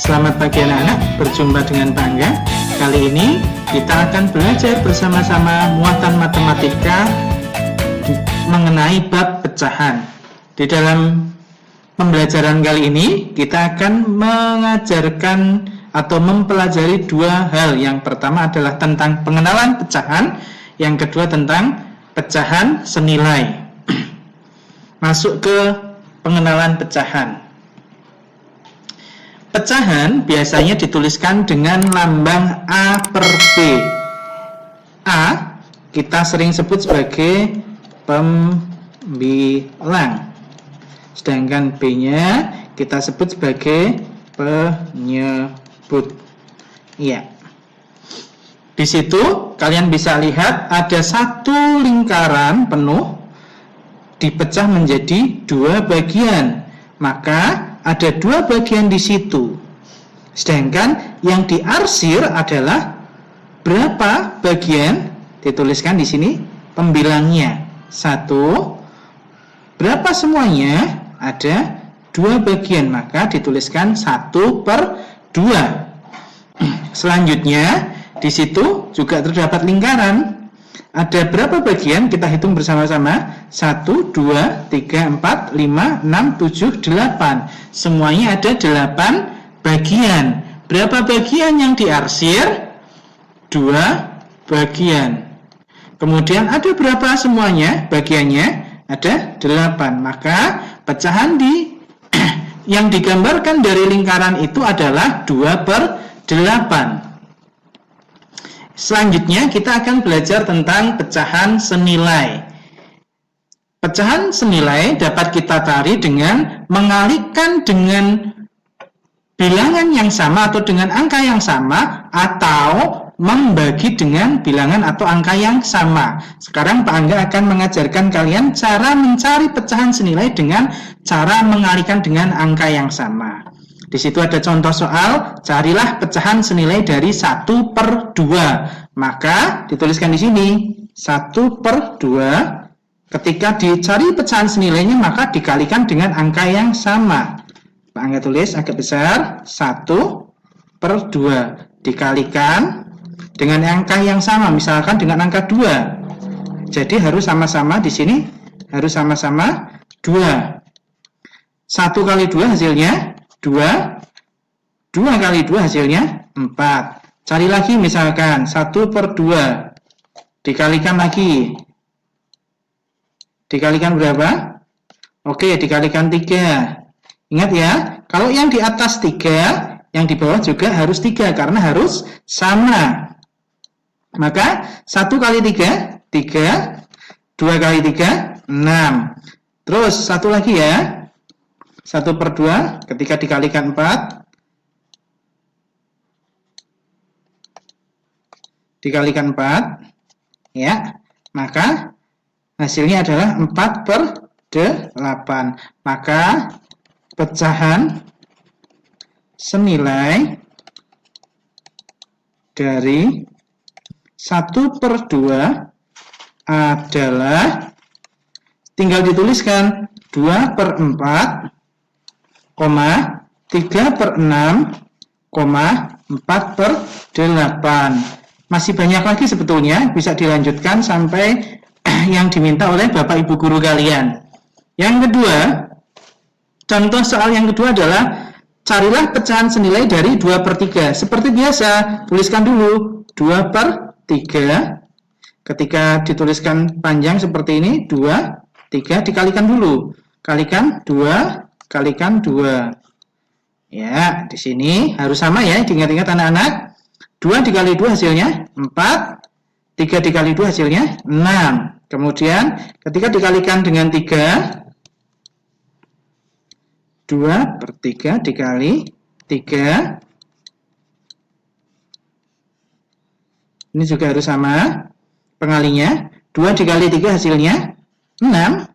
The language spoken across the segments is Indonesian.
Selamat pagi anak-anak, berjumpa dengan Pak Angga. Kali ini kita akan belajar bersama-sama muatan matematika mengenai bab pecahan. Di dalam pembelajaran kali ini kita akan mengajarkan atau mempelajari dua hal. Yang pertama adalah tentang pengenalan pecahan, yang kedua tentang pecahan senilai. Masuk ke pengenalan pecahan. Pecahan biasanya dituliskan dengan lambang A per B. A kita sering sebut sebagai pembilang, sedangkan B-nya kita sebut sebagai penyebut. Iya. Di situ kalian bisa lihat ada satu lingkaran penuh dipecah menjadi dua bagian. Maka ada dua bagian di situ. Sedangkan yang diarsir adalah berapa bagian? Dituliskan di sini pembilangnya. 1. Berapa semuanya? Ada dua bagian, maka dituliskan 1/2. Selanjutnya di situ juga terdapat lingkaran. Ada berapa bagian? Kita hitung bersama-sama. 1, 2, 3, 4, 5, 6, 7, 8. Semuanya ada 8 bagian. Berapa bagian yang diarsir? 2 bagian. Kemudian ada berapa semuanya? Bagiannya ada 8. Maka pecahan yang digambarkan dari lingkaran itu adalah 2/8. Selanjutnya kita akan belajar tentang pecahan senilai. Pecahan senilai dapat kita cari dengan mengalikan dengan bilangan yang sama atau dengan angka yang sama, atau membagi dengan bilangan atau angka yang sama. Sekarang Pak Angga akan mengajarkan kalian cara mencari pecahan senilai dengan cara mengalikan dengan angka yang sama. Di situ ada contoh soal, carilah pecahan senilai dari 1/2. Maka dituliskan di sini 1/2. Ketika dicari pecahan senilainya, maka dikalikan dengan angka yang sama. Pak Angga tulis agak besar, 1/2 dikalikan dengan angka yang sama, misalkan dengan angka 2. Jadi harus sama-sama di sini, harus sama-sama 2. 1 kali 2 hasilnya 2. 2 kali 2 hasilnya 4. Cari lagi misalkan 1/2 dikalikan lagi. Dikalikan berapa? Oke, dikalikan 3. Ingat ya, kalau yang di atas 3, yang di bawah juga harus 3 karena harus sama. Maka 1 kali 3, 3. 2 kali 3, 6. Terus satu lagi ya. 1/2 ketika dikalikan 4 dikalikan 4 ya, maka hasilnya adalah 4/8. Maka pecahan senilai dari 1/2 adalah, tinggal dituliskan 2/4, 3/6, 4/8. Masih banyak lagi sebetulnya, bisa dilanjutkan sampai yang diminta oleh Bapak Ibu guru kalian. Yang kedua, contoh soal yang kedua adalah carilah pecahan senilai dari 2/3. Seperti biasa, tuliskan dulu 2/3. Ketika dituliskan panjang seperti ini, 2, 3, dikalikan dulu. Kalikan 2, kalikan 2. Ya, di sini harus sama ya, diingat-ingat anak-anak. 2 dikali 2 hasilnya 4, 3 dikali 2 hasilnya 6. Kemudian ketika dikalikan dengan 3, 2/3 dikali 3. Ini juga harus sama pengalinya. 2 dikali 3 hasilnya 6.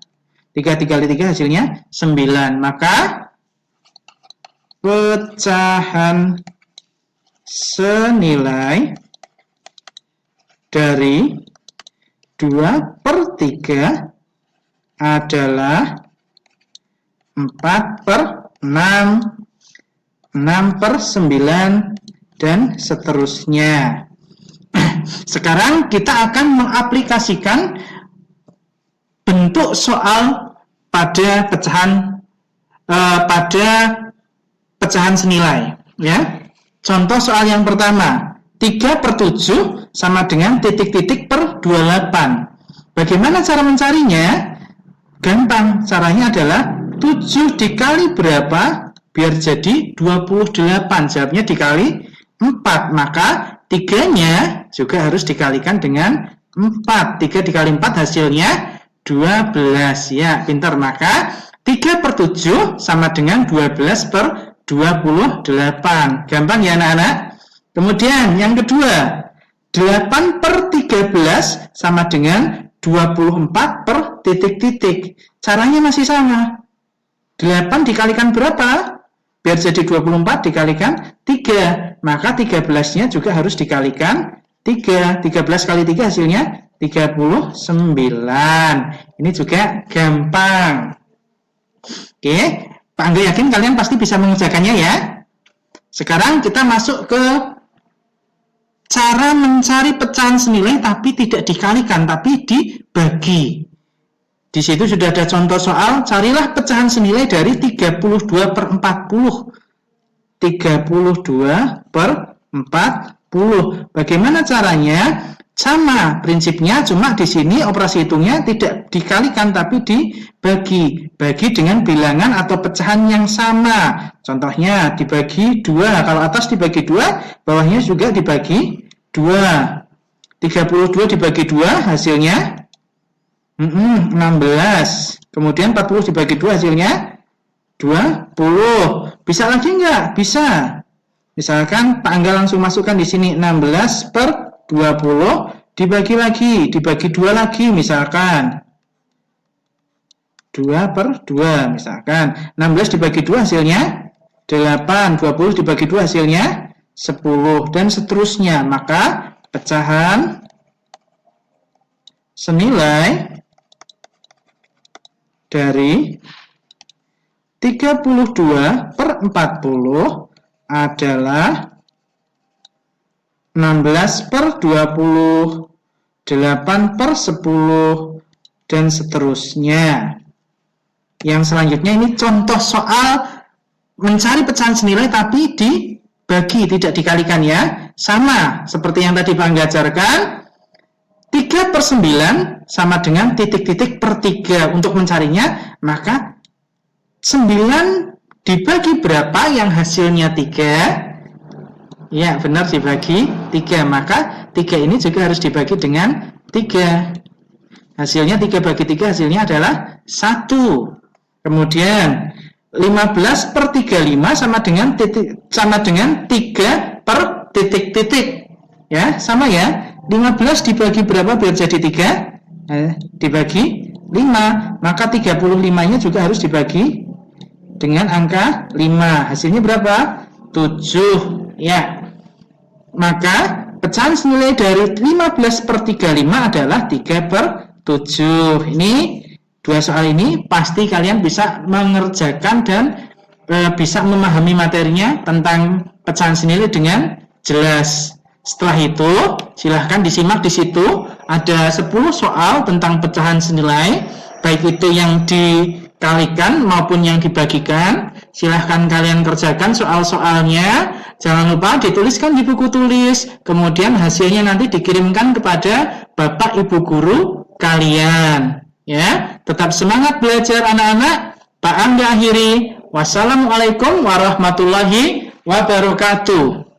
3 dikali 3 hasilnya 9. Maka pecahan senilai dari 2/3 adalah 4/6. 6/9, dan seterusnya. Sekarang kita akan mengaplikasikan bentuk soal pada pecahan senilai, ya. Contoh soal yang pertama, 3/7 sama dengan titik-titik per 28. Bagaimana cara mencarinya? Gampang, caranya adalah 7 dikali berapa biar jadi 28. Jawabnya dikali 4, maka 3-nya juga harus dikalikan dengan 4. 3 dikali 4 hasilnya 12. Ya, pintar. Maka 3/7 sama dengan 12/28. Gampang ya anak-anak? Kemudian yang kedua, 8/13 sama dengan 24 per titik-titik. Caranya masih sama. 8 dikalikan berapa? Biar jadi 24 dikalikan 3. Maka 13-nya juga harus dikalikan 3. 13 kali 3 hasilnya 39. Ini juga gampang. Oke, Pak Angga yakin kalian pasti bisa mengerjakannya ya. Sekarang kita masuk ke cara mencari pecahan senilai tapi tidak dikalikan, tapi dibagi. Di situ sudah ada contoh soal, carilah pecahan senilai dari 32/40. 32/40. Bagaimana caranya? Sama prinsipnya, cuma di sini operasi hitungnya tidak dikalikan tapi dibagi. Bagi dengan bilangan atau pecahan yang sama. Contohnya dibagi 2. Kalau atas dibagi 2, bawahnya juga dibagi 2. 32 dibagi 2 hasilnya 16. Kemudian 40 dibagi 2 hasilnya 20. Bisa lagi enggak? Bisa. Misalkan Pak Angga langsung masukkan di sini 16/20 dibagi lagi, dibagi 2 lagi misalkan. 2/2 misalkan. 16 dibagi 2 hasilnya 8. 20 dibagi 2 hasilnya 10 dan seterusnya. Maka pecahan senilai dari 32/40 adalah 16/20, 8/10, dan seterusnya. Yang selanjutnya ini contoh soal mencari pecahan senilai tapi dibagi, tidak dikalikan ya. Sama seperti yang tadi Pak Angga ajarkan. 3/9 sama dengan titik-titik per 3. Untuk mencarinya, maka 9 dibagi berapa yang hasilnya 3? Ya, benar, dibagi 3. Maka 3 ini juga harus dibagi dengan 3. Hasilnya 3 bagi 3 hasilnya adalah 1. Kemudian 15/35 sama dengan 3 per titik-titik. Ya, sama ya. 15 dibagi berapa biar jadi 3? Dibagi 5. Maka 35-nya juga harus dibagi dengan angka 5. Hasilnya berapa? 7. Ya. Maka pecahan senilai dari 15/35 adalah 3/7. Ini dua soal ini pasti kalian bisa mengerjakan dan bisa memahami materinya tentang pecahan senilai dengan jelas. Setelah itu, silahkan disimak di situ. Ada 10 soal tentang pecahan senilai, baik itu yang dikalikan maupun yang dibagikan. Silahkan kalian kerjakan soal-soalnya. Jangan lupa dituliskan di buku tulis. Kemudian hasilnya nanti dikirimkan kepada Bapak Ibu Guru kalian. Ya, tetap semangat belajar anak-anak. Pak Angga akhiri. Wassalamualaikum warahmatullahi wabarakatuh.